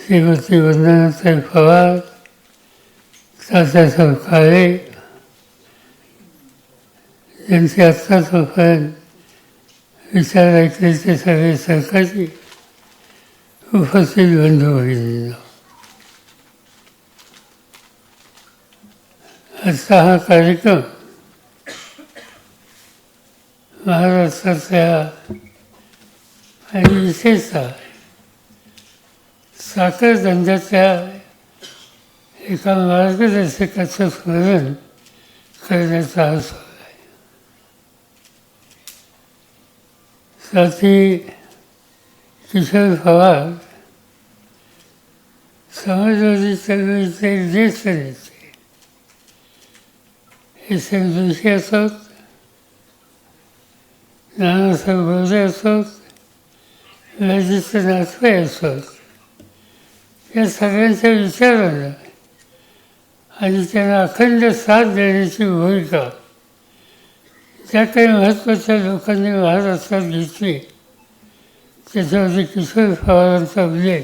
श्रीमती वंदनाताई पवार, तात्यासाहेब काळे यांचे आत्तापर्यंत विचार ऐकले ते सगळे सरकारची उपस्थित बंधू भगिनींनो, आजचा हा कार्यक्रम महाराष्ट्रातल्या आणि विशेषतः साखर धंद्याच्या एका मार्गदर्शकाचं स्मरण करण्याचा हा सोहळा आहे. साथी किशोर पवार समाजवादी चळवळीचे एक ज्येष्ठ नेते, एस एन जोशी असोत, नानासाहेब बोर्डे असोत, लजित नाथपै असोत, या सगळ्यांच्या विचारांना आणि त्यांना अखंड साथ देण्याची भूमिका ज्या काही महत्त्वाच्या लोकांनी महाराष्ट्रात घेतली त्याच्यामध्ये किशोर पवारांचा उल्लेख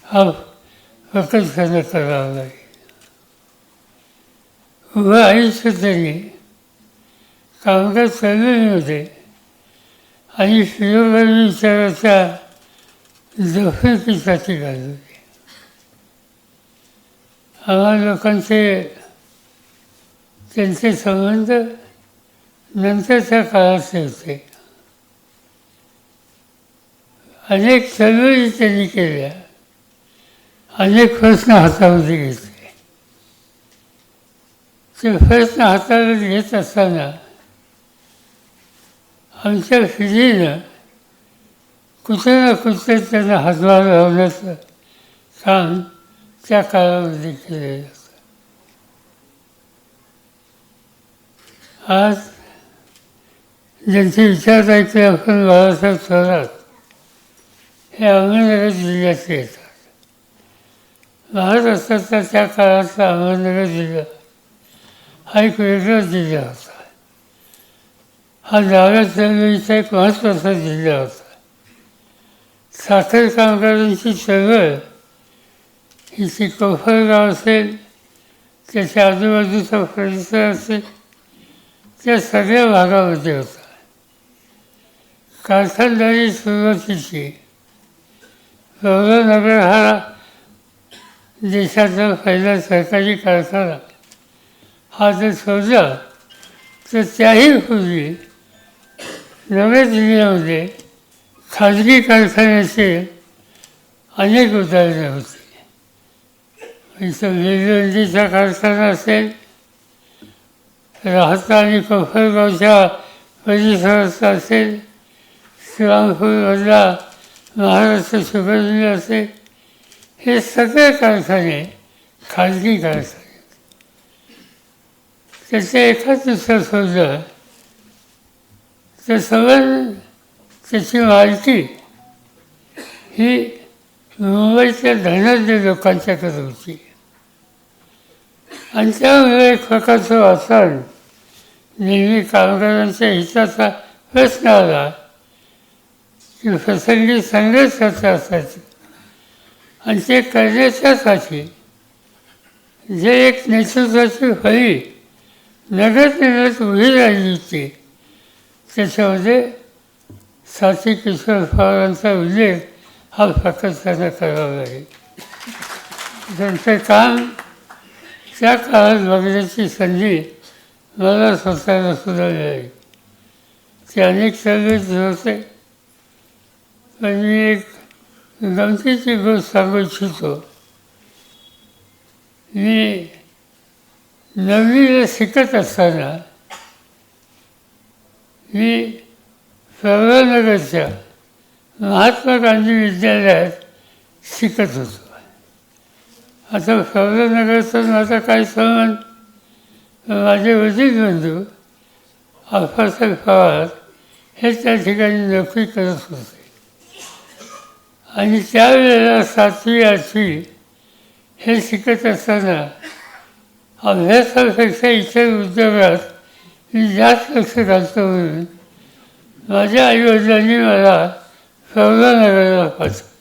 हा प्रकर्षाने करावा लागेल. उभं आयुष्य त्यांनी कामगार चळवळीमध्ये आणि शिरोगामी विचाराच्या जफळकीसाठी घालवली. आम्हा लोकांचे त्यांचे संबंध नंतरच्या काळाचे होते. अनेक चळवळी त्यांनी केल्या, अनेक प्रश्न हातामध्ये घेतले. ते प्रश्न हाताळत घेत असताना आमच्या पिढीनं कुठे ना कुठे त्यांना हातभार लावण्याचं काम त्या काळामध्ये केलेलं होतं. आज ज्यांचे विचार ऐकले आपण बाळासाहेब थोरात हे अहमदनगर जिल्ह्याचे येतात. महाराष्ट्राचा त्या काळातला अहमदनगर जिल्हा हा एक वेगळा जिल्हा होता. हा डाव्या चळवळीचा एक महत्त्वाचा जिल्हा होता. साखर कामगारांची चळवळ ही ती कोफरगाव असेल, त्याच्या आजूबाजूचा परिसर असेल, त्या सगळ्या भागामध्ये होता. कारखानदारी सुरुवातीची गौरवनगर हा देशातला पहिला सरकारी कारखाना हा जर शोधला तर त्याही पूर्वी नव्या जिल्ह्यामध्ये खाजगी कारखान्याचे अनेक उदाहरणे होती. इथं वेलवंडीचा कारखाना असेल, राहता आणि कोफरगावच्या परिसराचा असेल, श्रीरामपूरमधला महाराष्ट्र शुगर मिल असेल, हे सगळे कारखाने खाजगी कारखाने. त्याच्या एका दिवसात शोधलं तर समज त्याची मालकी ही मुंबईच्या धनाढ्य लोकांच्याकडे होती. आणि त्यामुळे एक प्रकारचं वातावरण नेहमी कामगारांच्या हिताचा प्रश्न आला की प्रसंगी संघर्षाचे असायचे. आणि ते करण्याच्यासाठी जे एक नेतृत्वाची फळी नगरनिर्मित उभी राहिली होती त्याच्यामध्ये साथी किशोर पवारांचा उल्लेख हा प्रकर्षाने करावा लागेल. त्यांचं काम त्या काळात बघण्याची संधी मला स्वतःला सुद्धा मिळाली. ते अनेक चळवळीत होते. पण मी एक गमतीची गोष्ट सांगू इच्छितो. मी 9वीला शिकत असताना मी प्रवरानगरच्या महात्मा गांधी विद्यालयात शिकत होतो. आता प्रवरानगरचा माझा काही संबंध, माझे वडील बंधू आप्पासाहेब पवार हे त्या ठिकाणी नोकरी करत होते. आणि त्यावेळेला 7वी 8वी हे शिकत असताना अभ्यासापेक्षा इतर उद्योगात मी जास्त लक्ष घालतो म्हणून माझ्या आईवडिलांनी मला प्रवरानगरला पाठवलं.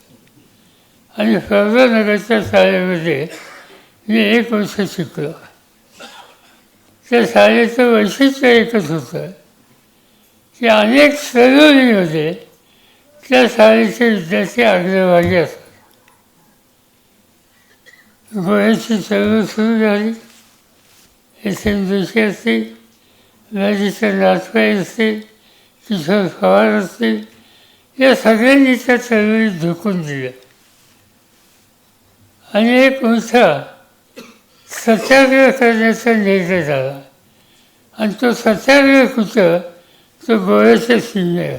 आणि प्रवरानगरच्या शाळेमध्ये मी 1 वर्ष शिकलो. त्या शाळेचं वैशिष्ट्य एकच होतं की अनेक चळवळीमध्ये त्या शाळेचे विद्यार्थी अग्रभागी असतात. गोळ्याची चळवळ सुरू झाली, एस.एन. जोशी असतील, मॅजिस्टर नाथपाई असतील, किशोर पवार असतील, या सगळ्यांनी त्या चळवळीत झोकून दिल्या आणि एक मोठा सत्याग्रह करण्याचा निर्णय झाला. आणि तो सत्याग्रह कुठं, तो गोव्याच्या सीमेवर.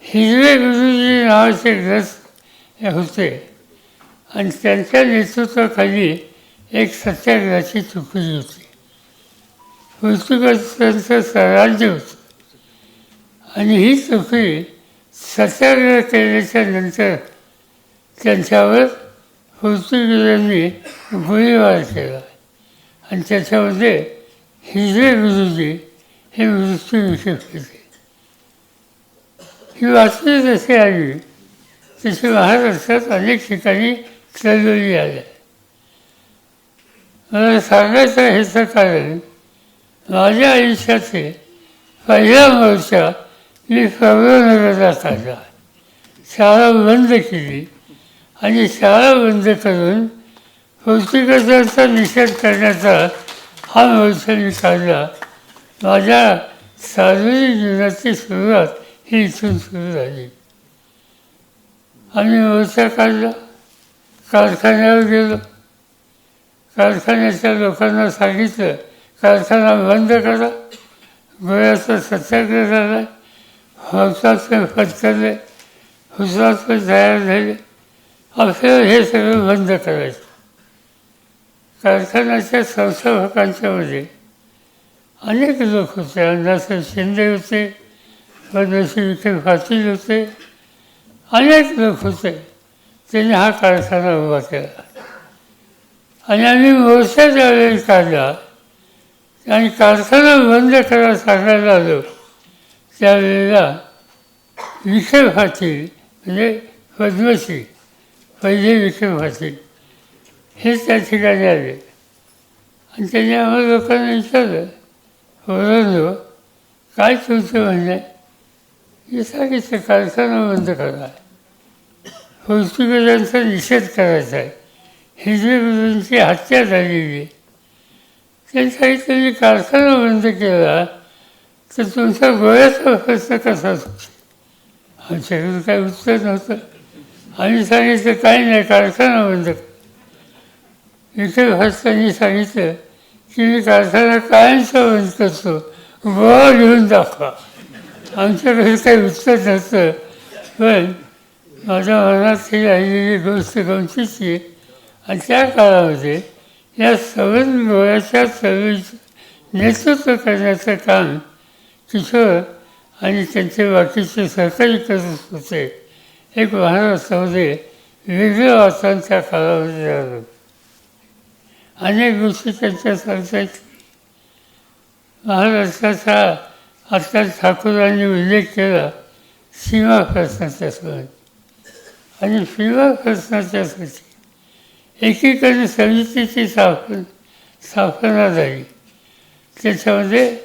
हिरवे गुरुजी नावाचे ग्रस्त होते आणि त्यांच्या नेतृत्वाखाली एक सत्याग्रहाची तुकडी होती. पोर्तुगीजांचं स्वराज्य होतं आणि ही तुकडी सत्याग्रह केल्याच्या नंतर त्यांच्यावर पोर्तुगीजांनी गोळीबार केला आणि त्याच्यामध्ये हिरवे गुरुजी हे मृत्यूमुखी होते. ही बातमी जशी आली तशी महाराष्ट्रात अनेक ठिकाणी चळवळी आल्या. मला सांगायचं ह्याचं कारण, माझ्या आयुष्याचे पहिला मोर्चा मी प्रवरानगरला काढला. शाळा बंद केली आणि शाळा बंद करून पोर्तुगीजांचा निषेध करण्याचा हा मोर्चा मी काढला. माझ्या सार्वजनिक जीवनाची सुरुवात ही इथून सुरू झाली. आम्ही मोर्चा काढला, कारखान्यावर गेलो, कारखान्याच्या लोकांना सांगितलं कारखाना बंद करा. गोळ्याचा सत्याग्रह झाला, हौसाचे पत्करले, हुतात्मे तयार झाले. आपल्याला हे सगळं बंद करायचं. कारखान्याच्या संस्थापकांच्या मध्ये अनेक लोक होते. अण्णासाहेब शिंदे होते, पद्मश्री विखे पाटील होते, अनेक लोक होते. त्यांनी हा कारखाना उभा केला आणि आम्ही मोर्चा ज्यावेळी काढला आणि कारखाना बंद करायला सांगायला आलो त्यावेळेला विखे पाटील म्हणजे पद्मश्री पहिले विखे पाटील हे त्या ठिकाणी आले आणि त्यांनी आम्हाला लोकांना विचारलं, पोरांनो काय तुमचं म्हणणं आहे? हे सांगितलं कारखाना बंद करा, पोर्तुगीजांचा निषेध करायचा आहे, हिरवे गुरूंची हत्या झालेली आहे. त्यांनी सांगितलं कारखाना बंद केला तर तुमचा गोळ्याचा प्रश्न कसा सुटेल? आमच्याकडे काही उत्तर नव्हतं. आम्ही सांगितलं काही नाही, कारखाना बंद कर. विखे पाटलांनी सांगितलं की मी कारखाना कायमचा बंद करतो, गोळा घेऊन दाखवा. आमच्याकडे काही उत्तर नव्हतं. पण माझ्या मनात ही राहिलेली गोष्ट गमतीची. आणि त्या काळामध्ये या सवर्ण गोळ्याच्या चळवळीचं नेतृत्व करण्याचं काम किशोर आणि त्यांचे बाकीचे सहकारी करत होते. एक महाराष्ट्रामध्ये वेगळं वातावरण त्या काळामध्ये झालं. अनेक गोष्टी त्यांच्या सांगतायत. महाराष्ट्राचा आता ठाकूरांनी उल्लेख केला सीमा प्रश्नाच्या संबंधी आणि सीमा प्रश्नाच्यासाठी एकीकडे समितीची स्थापना झाली. त्याच्यामध्ये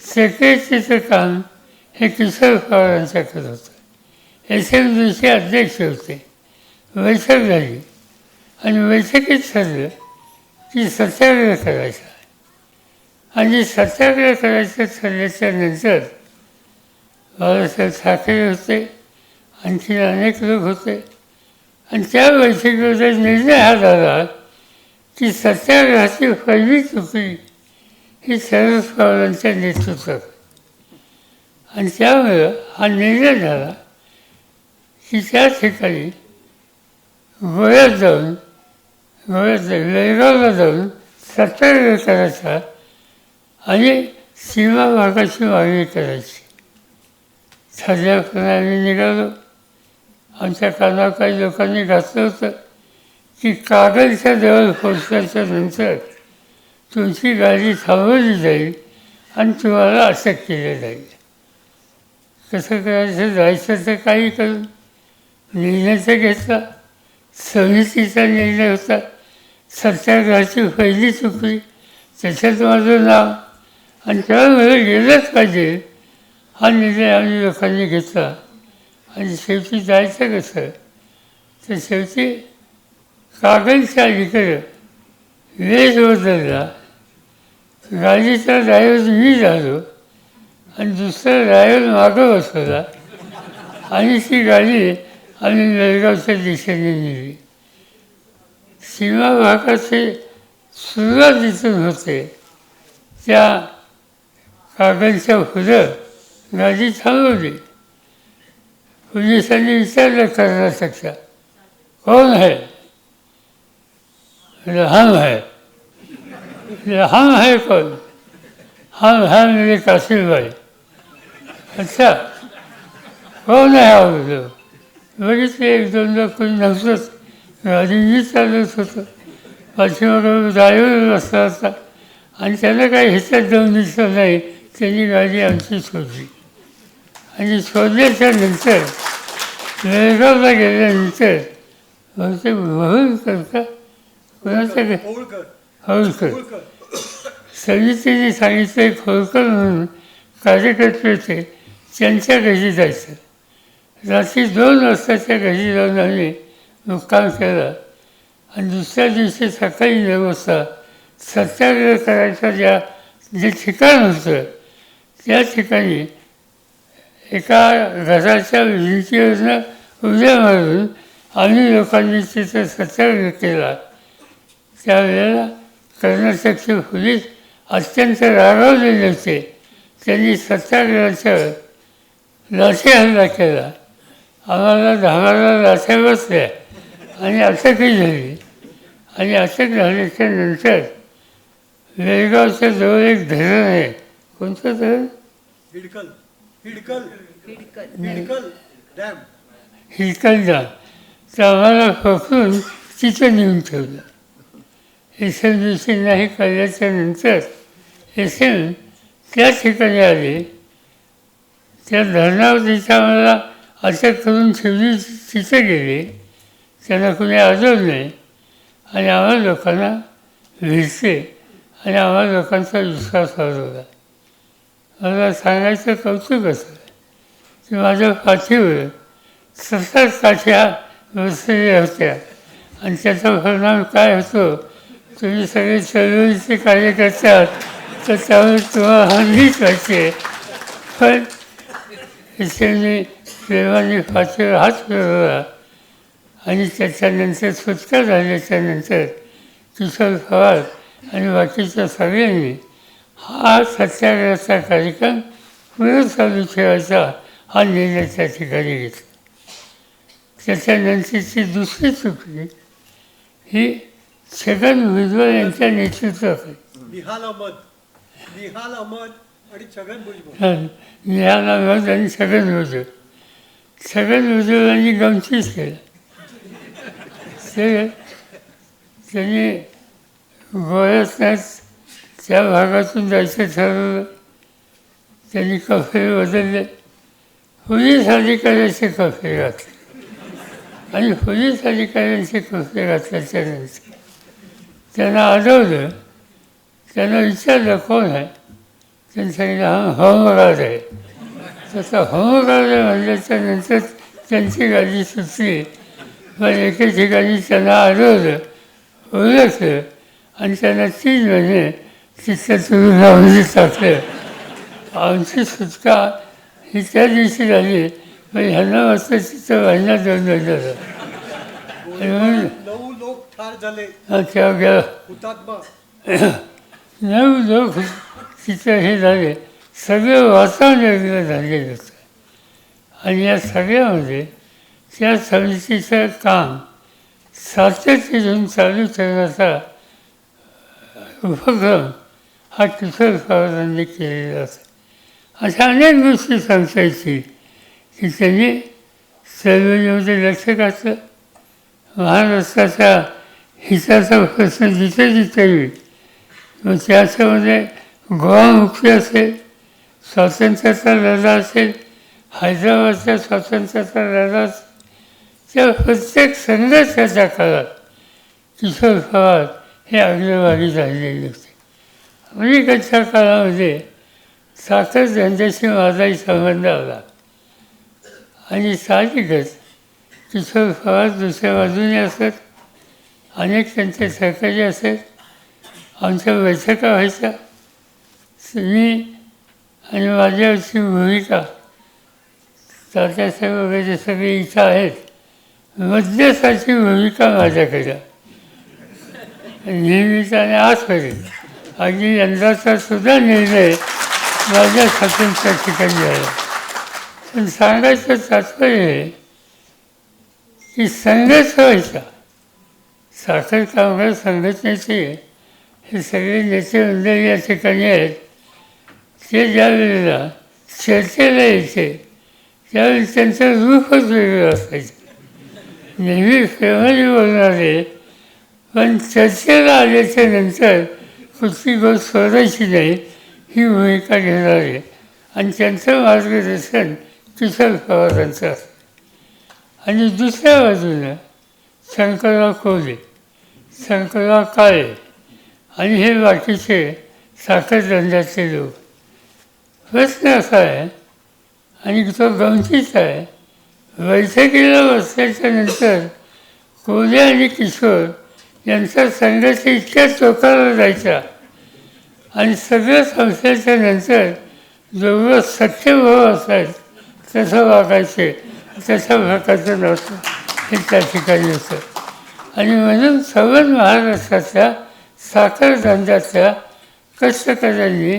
सेक्रेटरीचं काम हे किशोर पवारांच्याकडे होतं. एस.एन. जोशी अध्यक्ष होते. बैठक झाली आणि बैठकीत ठरलं की सत्याग्रह करायचा. आणि सत्याग्रह करायचं ठरल्याच्या नंतर बाळासाहेब ठाकरे होते, आणखी अनेक लोक होते. आणि त्या बैठकीमध्ये निर्णय हा झाला की सत्याग्रहाची पहिली तुकडी ही शरद पवारांच्या नेतृत्वात. आणि त्यामुळं हा निर्णय झाला की त्या ठिकाणी गोव्यात बेळगावला जाऊन सत्याग्रह करायचा आणि सीमा भागाची मागणी करायची. ठरल्याप्रमाणे आम्ही निघालो. आमच्या कानावर काही लोकांनी घातलं होतं की कागलच्या जवळ पोचल्याच्या नंतर तुमची गाडी थांबवली जाईल आणि तुम्हाला अटक केली जाईल. कसं करायचं, जायचं तर काही करून. निर्णयाचा घेतला. समितीचा निर्णय होता. सत्याग्रहाची पहिली चुकली, त्याच्यात माझं नाव. आणि तेव्हा मला गेलंच पाहिजे हा निर्णय आम्ही लोकांनी घेतला. आणि शेवटी जायचं कसं, तर शेवटी कागलच्या अलीकडं वेळ बदलला. गाडीचा ड्रायव्हर मी झालो आणि दुसरा ड्रायव्हर मागं बसवला आणि ती गाडी आम्ही बेळगावच्या दिशेने नेली. सीमा भागाचे सुरुवात जिथून होते त्या कागलच्या पुढं गाडी थांबवली. पोलिसांनी विचारलं कर्नाटकच्या, कौन है? हम है. हम है कौन? हम है मेरे कासिम भाई. अच्छा, कौन आहे हा लोक? बघितले एक दोनदा कोणी नव्हतंच. गाडी मी चालवत होतो, पाठीमागं ड्रायव्हर बसला होता आणि त्याला काही ह्याच्यात जाऊन दिसलं नाही. त्यांनी गाडी आमची सोडली आणि सोडल्याच्या नंतर बेळगावला गेल्यानंतर बहुतेक होळकर का कोणाचं होळकर समितीने सांगितलं होळकर म्हणून कार्यकर्ते होते, त्यांच्या घरी जायचं. रात्री 2 वाजताच्या घरी जाऊन आम्ही मुक्काम केला आणि दुसऱ्या दिवशी सकाळी 9 वाजता सत्याग्रह करायचं जे ठिकाण होतं त्या ठिकाणी एका घराच्या भिंतीवरनं उड्या मारून आम्ही लोकांनी तिथं सत्याग्रह केला. त्यावेळेला कर्नाटकचे पोलीस अत्यंत रागावलेले होते. त्यांनी सत्याग्रहाच्यावर लाठी हल्ला केला. आम्हाला 10 लाथ्या बसल्या आणि अटकही झाली. आणि अटक झाल्याच्या नंतर बेळगावच्या जवळ एक धरण आहे. कोणतं धरण? हिडकल डॅम. तर आम्हाला पकडून तिथं नेऊन ठेवलं. SMBC नाही कळल्याच्या नंतर SM त्या ठिकाणी आले. त्या धरणावर तिथं आम्हाला अटक करून ठेवली. तिथं गेले, त्यांना कोणी आढळलं नाही आणि आम्हा लोकांना भेटले आणि आम्हा लोकांचा विश्वास वाढवला. मला सांगायचं कौतुक असं की माझ्या पाठीवर 7 काठ्या बसलेल्या होत्या आणि त्याचा परिणाम काय होतो, तुम्ही सगळे चळवळीचे कार्यकर्ते आहात तर त्यामुळे तुम्हाला हल्लीच पाहिजे. पण त्यांनी प्रेमाने पाठीवर हात फिरवला आणि त्याच्यानंतर सुटका झाल्याच्यानंतर किशोर पवार आणि बाकीच्या सगळ्यांनी हा सत्याग्रहाचा कार्यक्रम पुढे चालू ठेवायचा हा निर्णय त्या ठिकाणी घेतला. त्याच्यानंतरची दुसरी चुकी ही छगन भुजबळ यांच्या नेतृत्वाखाली. निहाल अहमद आणि छगन भुजबळ. छगन भुजबळांनी गमतीच केलं. त्यांनी गोव्यातच त्या भागातून जायचं ठरवलं. त्यांनी कफे बदलले, पोलीस अधिकाऱ्याचे कफे घातले आणि पोलीस अधिकाऱ्यांचे कफे घातल्याच्यानंतर त्यांना आढळलं. त्यांना विचारलं कोण आहे, त्यांनी सांगितलं हा होमगार्ड आहे. तसं होमगार्ड म्हणल्याच्या नंतर त्यांची गाडी सुटली. पण एके ठिकाणी त्यांना आढळलं, ओळखलं आणि त्यांना 3 महिने तिथं तुरुंगामध्ये टाकलं. आमची सुटका ही त्या दिवशी झाली. पण ह्यांना वाजता तिथं महिना 2 महिना झाला. 9 लोक ठार झाले. तेव्हा गेला 9 लोक तिथं हे झाले. सगळं वातावरण वेगळं झालेलं होतं. आणि या सगळ्यामध्ये त्या समितीचं काम सातत्य घेऊन चालू ठेवण्याचा उपक्रम हा किशोर पवारांनी केलेला होता. अशा अनेक गोष्टी सांगता येतील की त्यांनी चळवळीमध्ये लक्ष घातलं. महाराष्ट्राच्या हिताचा प्रश्न जिथे जिथे येईल मग त्याच्यामध्ये गोवामुक्ती असेल, स्वातंत्र्याचा लढा असेल, हैदराबादच्या स्वातंत्र्याचा लढा असेल, त्या प्रत्येक संघर्षाच्या काळात किशोर पवार हे अग्रभागी झालेले होते. अमेरिकेच्या काळामध्ये साखर धंद्याशी माझाही संबंध आला आणि साहजिकच किशोर पवार दुसऱ्या बाजूने असत, अनेक त्यांचे सहकारी असत. आमच्या बैठका व्हायच्या. मी आणि माझ्यावरची भूमिका तात्यासाहेब वगैरे सगळे इथं आहेत. मध्यस्थाची भूमिका माझ्याकडे नेहमीच आणि आजपर्यंत. अगदी यंदाचा सुद्धा निर्णय माझ्या स्वातंत्र्या ठिकाणी झाला. पण सांगायचं तात्पर्य आहे की संघर्ष व्हायचा. साखर कामगार संघटनेचे हे सगळे नेते मंडळी या ठिकाणी आहेत. ते ज्या वेळेला चर्चेला यायचे त्यावेळी त्यांचं रूपच वेगळं असायचं. नेहमी प्रेमाने बोलणारे, पण चर्चेला आल्याच्या नंतर कुठली गोष्ट सोडायची नाही ही भूमिका घेणारे आणि त्यांचं मार्गदर्शन किशोर पवारांचं असतं. आणि दुसऱ्या बाजूनं शंकरराव कोल्हे, शंकरराव काळे आणि हे बाकीचे साखर धंद्याचे लोक. प्रश्न असा आहे आणि तो गमतीचा आहे, बैठकीला बसल्याच्या नंतर कोल्हे आणि किशोर यांचा संघर्ष इतक्या टोकाला जायचा आणि सगळं संशयाच्या नंतर जेवढं सख्यभाव असायचं तसं वागायचे. तशा प्रकारचं नव्हतं हे त्या ठिकाणी होतं. आणि म्हणून संबंध महाराष्ट्राच्या साखर धंद्याच्या कष्टकऱ्यांनी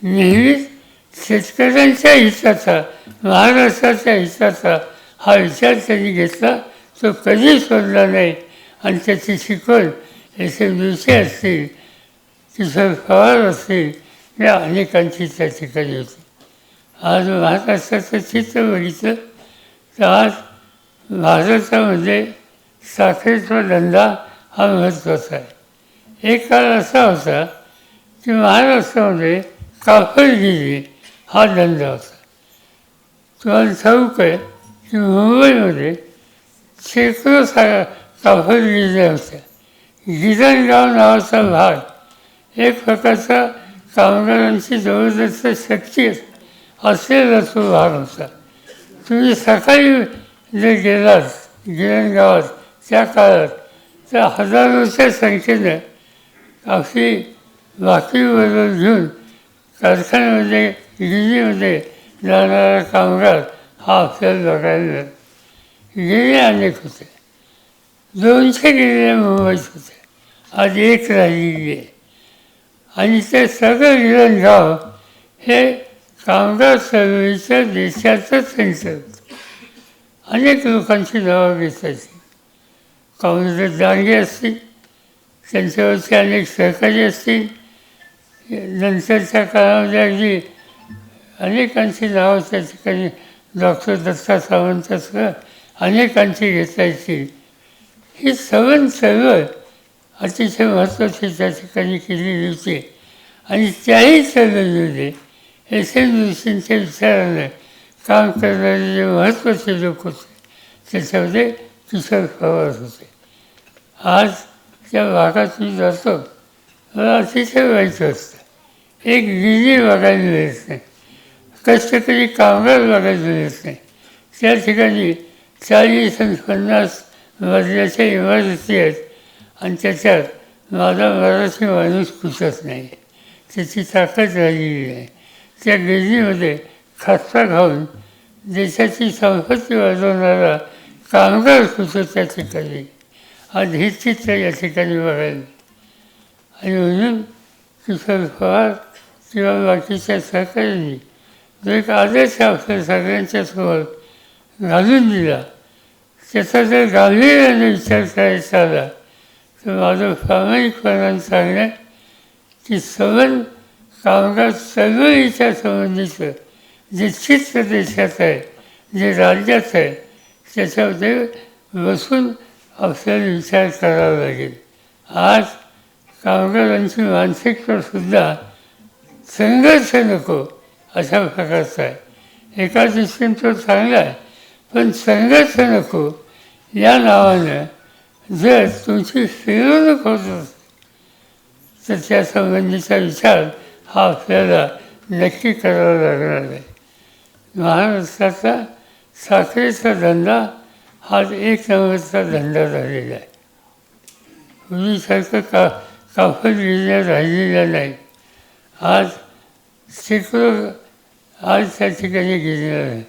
नेहमीच शेतकऱ्यांच्या हिताचा, महाराष्ट्राच्या हिताचा हा विचार त्यांनी घेतला. तो कधी सोडला नाही आणि त्याची शिकवण एस एम जोशी असतील, किशोर पवार असतील, या अनेकांची त्या ठिकाणी होती. आज महाराष्ट्राचं चित्र बघितलं तर आज भारतामध्ये साखरेचा धंदा हा महत्त्वाचा आहे. एक काळ असा होता की महाराष्ट्रामध्ये कापडगिरी हा धंदा होता. तुम्हाला ठाऊक आहे की मुंबईमध्ये शेकडो कापडगिऱ्या होत्या. गिरणगाव नावाचा भाग एक प्रकारचा कामगारांची जबरदस्त शक्ती असलेला तो भाग होता. तुम्ही सकाळी जर गेलात गिरणगावात त्या काळात तर हजारोच्या संख्येनं आपली भाकरीबरोबर घेऊन कारखान्यामध्ये गिरणीमध्ये जाणारा कामगार हा आपल्याला बघायला मिळतो. गिरण्या अनेक होत्या. 200 गिरण्या मुंबईत होत्या. आज एक राहिलेली आहे. आणि ते सगळं गिरणगाव हे कामगार चळवळीचं देशाचं सेंटर होतं. अनेक लोकांची नावं घेतायची. काँग्रेस दांगे असतील, त्यांच्यावरचे अनेक सहकारी असतील. नंतरच्या काळामध्ये अगदी अनेकांची नावं त्या ठिकाणी डॉक्टर दत्ता सावंतासह अनेकांची घेतायची. ही सवन चळवळ अतिशय महत्त्वाची त्या ठिकाणी केलेली होती. आणि त्याही चळवळीमध्ये एस एम जोशींच्या विचारानं काम करणारे जे महत्त्वाचे लोक होते त्याच्यामध्ये किशोर पवार होते. आज त्या भागात मी जातो, मला अतिशय वाईट असतं. एक गिरणी बघायला मिळत नाही, कष्टकरी कामगार बघायला मिळत नाही. त्या ठिकाणी 40 आणि 50 मजल्याच्या इमारती आहेत आणि त्याच्यात माझा मराठी माणूस घुसत नाही. त्याची ताकद राहिलेली नाही. त्या गिरणीमध्ये खास्ता घालून देशाची संपत्ती वाढवणारा कामगार होतो त्या ठिकाणी. आज हे चित्र या ठिकाणी बघायला. आणि म्हणून किशोर पवार किंवा बाकीच्या सहकाऱ्यांनी जो एक आदर्श आपल्या सगळ्यांच्या समोर घालून दिला, त्याचा जर गांभीर्याने विचार करायचा आला तर माझं प्रामाणिकपणाने सांगणं की संबंध कामगार चळवळीच्या संबंधीचं जे चित्र देशात आहे, जे राज्यात आहे, त्याच्यामध्ये बसून आपल्याला विचार करावा लागेल. आज कामगारांची मानसिकतासुद्धा संघर्ष नको अशा प्रकारचा आहे. एका दृष्टीने तो चांगला आहे, पण संघर्ष नको या नावानं जर तुमची फसवणूक होत असेल तर त्या संबंधीचा विचार हा आपल्याला नक्की करावा लागणार आहे. महाराष्ट्राचा साखरेचा धंदा हा एक नंबरचा धंदा झालेला आहे. पूर्वीसारखं कापड गिरण्या राहिलेल्या नाही. आज शेकडो आज त्या ठिकाणी गिरण्या आहे.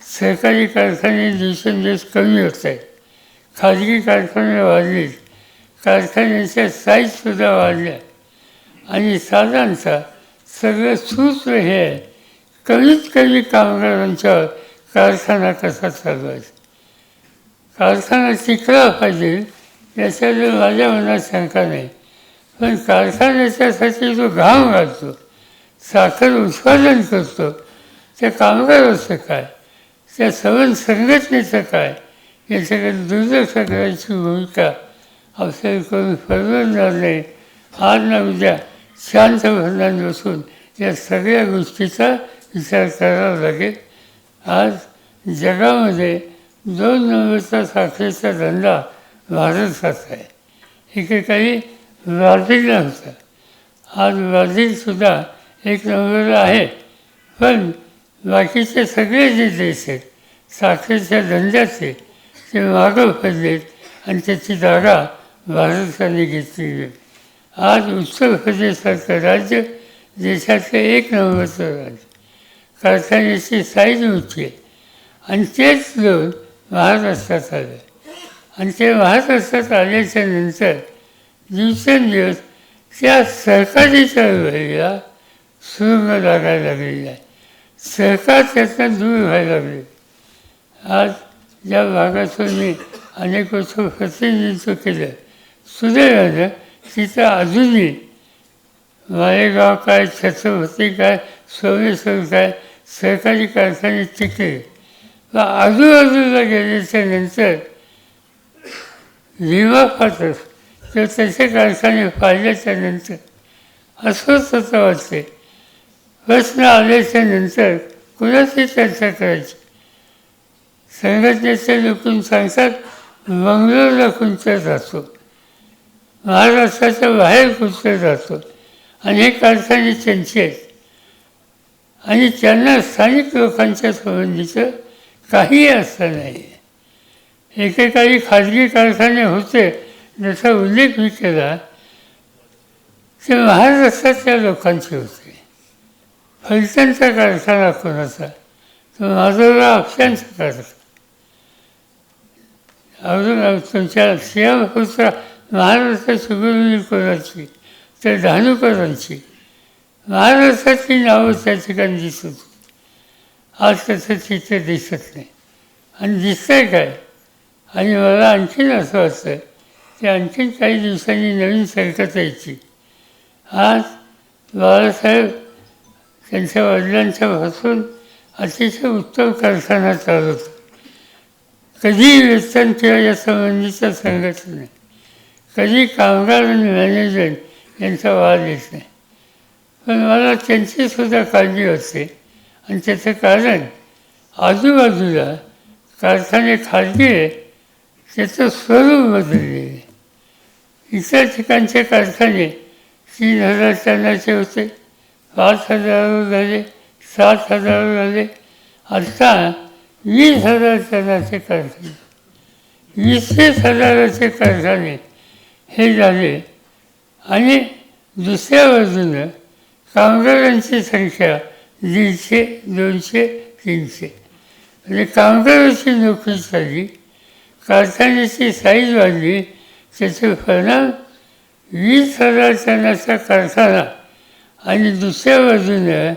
सरकारी कारखाने दिवसेंदिवस कमी होत आहेत. खाजगी कारखाने वाढले, कारखान्याच्या साईजसुद्धा वाढल्या आणि साधारणतः सगळं सूत्र हे आहे, कमीत कमी कामगारांच्यावर कारखाना कसा चालवायचा. कारखाना टिकला पाहिजे याच्यावर माझ्या मनात शंका नाही, पण कारखान्याच्यासाठी जो घाम घालतो, साखर उत्पादन करतो, त्या कामगाराचं काय, त्या संघटनेचं काय, याच्याकडे दुर्लक्ष करायची भूमिका आपल्याला करून परवडणार नाही. आज ना उद्या शांत भरणान बसून या सगळ्या गोष्टीचा विचार करावा लागेल. आज जगामध्ये 2 नंबरचा साखरेचा धंदा भारताचा आहे. एकेकाळी ब्राझीलला होता. आज ब्राझीलसुद्धा 1 नंबरला आहे, पण बाकीचे सगळे जे देश आहेत साखरेच्या धंद्याचे ते मागं पडलेत आणि त्याची जागा भारताने घेतलेली आहे. आज उत्तर प्रदेशसारखं राज्य देशाचं 1 नंबरचं राज्य, कारखान्याची साईज मोठी आहे आणि तेच लोक महाराष्ट्रात आले आणि ते महाराष्ट्रात आल्याच्या नंतर दिवसेंदिवस त्या सहकारी चळवळीला सुरुंग लागायला लागलेला आहे. सहकार त्यातनं दूर व्हायला लागले. आज ज्या भागातून मी अनेक वर्ष प्रतिनिधित्व केलं सुदैवानं तिथं अजूनही मालेगाव काय, छत्रपती काय, सोमेश्वर काय सहकारी कारखाने टिकले. व आजूबाजूला गेल्याच्या नंतर विमा पात्रस किंवा त्याचे कारखाने पाहिल्याच्या नंतर अस्वस्थता वाटते. प्रश्न आल्याच्या नंतर कुणाशी चर्चा करायची. संघटनेचे लोक सांगतात बंगलोरला कुठे जातो, महाराष्ट्राच्या बाहेर कुठे जातो आणि हे कारखाने त्यांचे आहेत आणि त्यांना स्थानिक लोकांच्या संबंधीचं काहीही असं नाही. एकेकाळी खाजगी कारखाने होते, जसा उल्लेख मी केला, ते महाराष्ट्रातल्या लोकांचे होते. फलटणचा कारखाना कोणाचा, तो माधवराव आपशांचा कारखाना. अजून तुमच्या सिंहपूरचा महाराष्ट्राची गुरुजी कोणाची, तर धानुकरांची. महाराष्ट्राची नावं त्या ठिकाणी दिसत होती. आज त्याचं चित्र दिसत नाही आणि दिसतंय काय. आणि मला आणखीन असं वाटतं की आणखीन काही दिवसांनी नवीन सरकत यायची. आज बाळासाहेब त्यांच्या वडिलांच्यापासून अतिशय उत्तम कारखाना चालवतो. कधी वेतन किंवा या संबंधीचा संघटना नाही, कधी कामगार आणि मॅनेजमेंट यांचा वाद येत नाही. पण मला त्यांचीसुद्धा काळजी असते आणि त्याचं कारण आजूबाजूला कारखाने खाजगी आहे, त्याचं स्वरूप बदललेलं आहे. इतर ठिकाणचे कारखाने 3,000 टनाचे होते, 5,000 झाले, 7,000 झाले. आता 20,000 टनाचे कारखाने, 20,000 कारखाने हे झाले. आणि दुसऱ्या बाजूनं कामगारांची संख्या 150, 200, 300. म्हणजे कामगाराची नोकरी झाली, कारखान्याची साईज वाढली. त्याचे परिणाम 20,000 टनाचा कारखाना आणि दुसऱ्या बाजूनं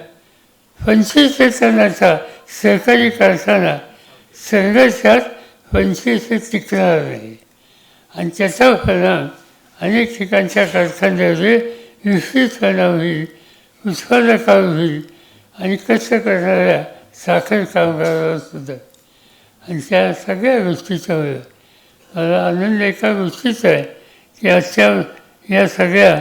25 टनाचा सहकारी कारखाना संघर्षात 25 टिकणार नाही. आणि त्याचा परिणाम अनेक ठिकाणच्या कारखान्यावर विस्तृत परिणाम होईल, उत्पादकावर होईल आणि कष्ट करणाऱ्या साखर कामगारावर सुद्धा. आणि त्या सगळ्या गोष्टीच्या वेळेला मला आनंद एका गोष्टीचा आहे की आजच्या या सगळ्या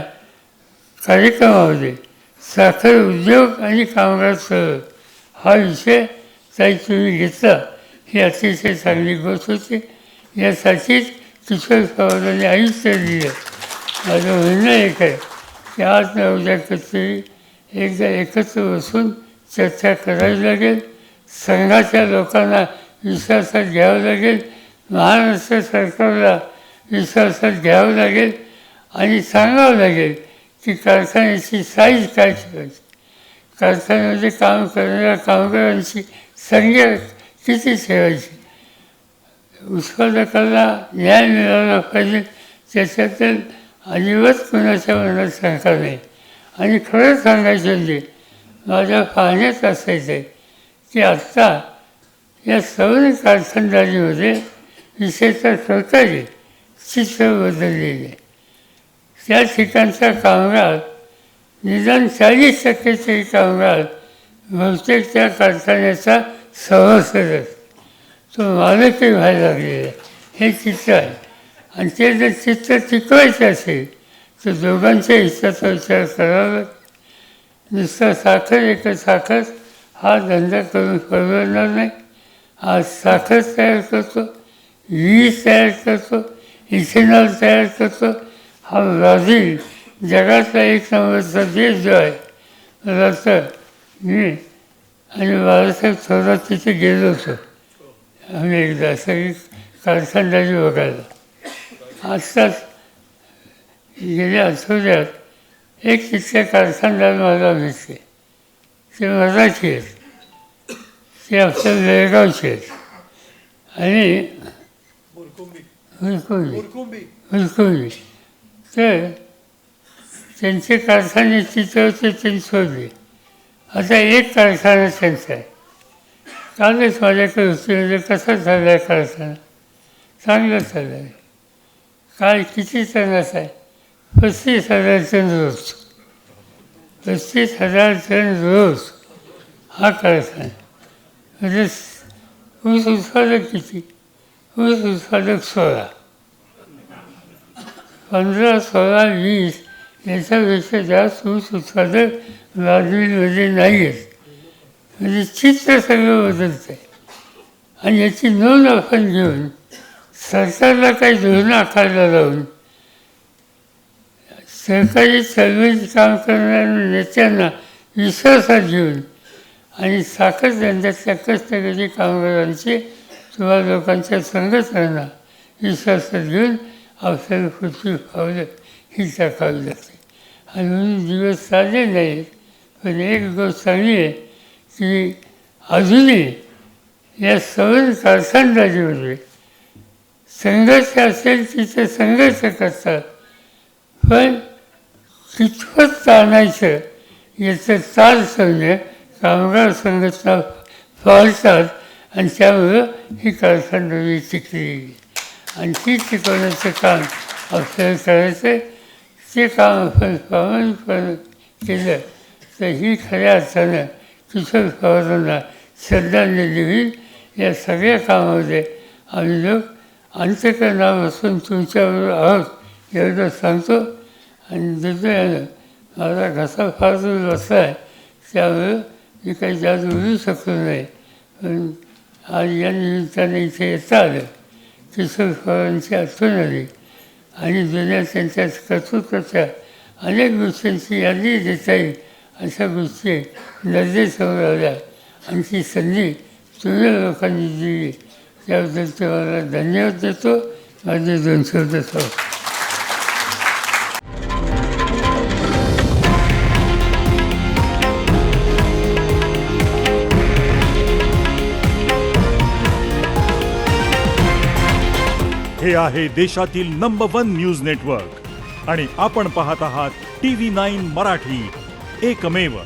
कार्यक्रमामध्ये साखर उद्योग आणि कामगार चळवळ हा विषय ताई तुम्ही घेतला, ही अतिशय चांगली गोष्ट होती. यासाठीच किशोर पवारांनी आयुष्य दिलं. माझं म्हणणं एक आहे की आज ना उद्या कधीतरी एकदा एकत्र बसून चर्चा करावी लागेल. संघाच्या लोकांना विश्वासात घ्यावं लागेल. महाराष्ट्र सरकारला विश्वासात घ्यावं लागेल आणि सांगावं लागेल की कारखान्याची साईज काय ठेवायची, कारखान्यामध्ये काम करणाऱ्या कामगारांची संख्या किती ठेवायची, उत्पादकाला न्याय मिळाला पाहिजे त्याच्यातून अजिबात कुणाच्या मनात शंका नाही. आणि खरं सांगायचं म्हणजे माझ्या पाहण्यात असायचं आहे की आत्ता या सर्व कारखानदारीमध्ये विशेषतः सरकारी चित्र बदललेले आहे. त्या ठिकाणचा कामगार निदान 40% तरी कामगार बहुतेक त्या कारखान्याचा सभासद असतो. तो मालकही व्हायला लागलेला आहे. हे चित्र आहे. आणि ते जर चित्र टिकवायचं असेल तर दोघांच्या हिस्साचा विचार करावा. नुसता साखर एकच साखर हा धंदा करून परवडणार नाही. हा साखर तयार करतो, वीज तयार करतो, इथेनॉल तयार करतो. हा ब्राझील जगातला एक नंबरचा देश जो आहे. मला तर मी आणि बाळासाहेब थोरात तिथे गेलो होतो आम्ही एकदा सगळी कारखानदारी बघायला. आत्ताच गेल्या आठवड्यात एक तिथले कारखानदार मला भेटले. ते मराठी आहेत, ते आपल्या बेळगावचे आहेत आणि हुलकुंबी. तर त्यांचे कारखाने चित्रवते त्यांनी सोडले. आता एक कारखाना त्यांचा आहे. कालच माझ्याकडे होती म्हणजे कसा चालला आहे कारखाना? चांगला चालला आहे. काय किती टनाचा आहे? 35,000 टन रोज. 35,000 टन रोज हा कारखाना. म्हणजे ऊस उत्पादक किती? ऊस उत्पादक 16, 15, 16, 20 याच्यापेक्षा जास्त ऊस उत्पादक ब्राझीलमध्ये नाही आहेत. म्हणजे चित्र सगळं बदलतं आहे. आणि याची नोंद आपण घेऊन सरकारला काही धोरणं आखायला लावून सरकारी चळवळीत काम करणाऱ्या नेत्यांना विश्वासात घेऊन आणि साखर धंद्यातल्या कष्टकरी कामगारांची किंवा लोकांच्या संघटनांना विश्वासात घेऊन आपल्याला पुढची पावलं ही टाकावी लागते. आणि म्हणून दिवस चालले नाहीत. पण एक गोष्ट चांगली आहे की अजूनही या सर्व कारखानदारीमध्ये संघर्ष असेल तिथे संघर्ष करतात. पण कितपत आणायचं याचं ताल समजा कामगार संघटना पाळतात आणि त्यामुळं ही कारखानदारी टिकली. आणि ती टिकवण्याचं काम आपल्याला करायचं आहे. ते काम आपण प्रामाणिकपणे केलं तर ही खऱ्या अर्थानं किशोर पवारांना श्रद्धांजली होईल. या सगळ्या कामामध्ये आम्ही लोक अंतःकरणापासून तुमच्याबरोबर आहोत एवढं सांगतो. आणि दुसऱ्यानं माझा घसा फार दूर बसला आहे त्यामुळं मी काही जास्त बोलू शकलो नाही. पण आज या निमित्ताने इथे येता आलं. किशोर पवारांची आठवण आली आणि जुन्या त्यांच्या कर्तृत्वाच्या अनेक गोष्टींची यादी देता येईल अशा गोष्टी नजरेसमोर आल्या. आणि ती संधी तुम्ही लोकांनी दिली त्याबद्दल तुम्हाला धन्यवाद देतो. माझे 2 शब्द सांगतो. हे आहे देशातील नंबर 1 न्यूज नेटवर्क आणि आपण पाहत आहात TV9 मराठी, एकमेव.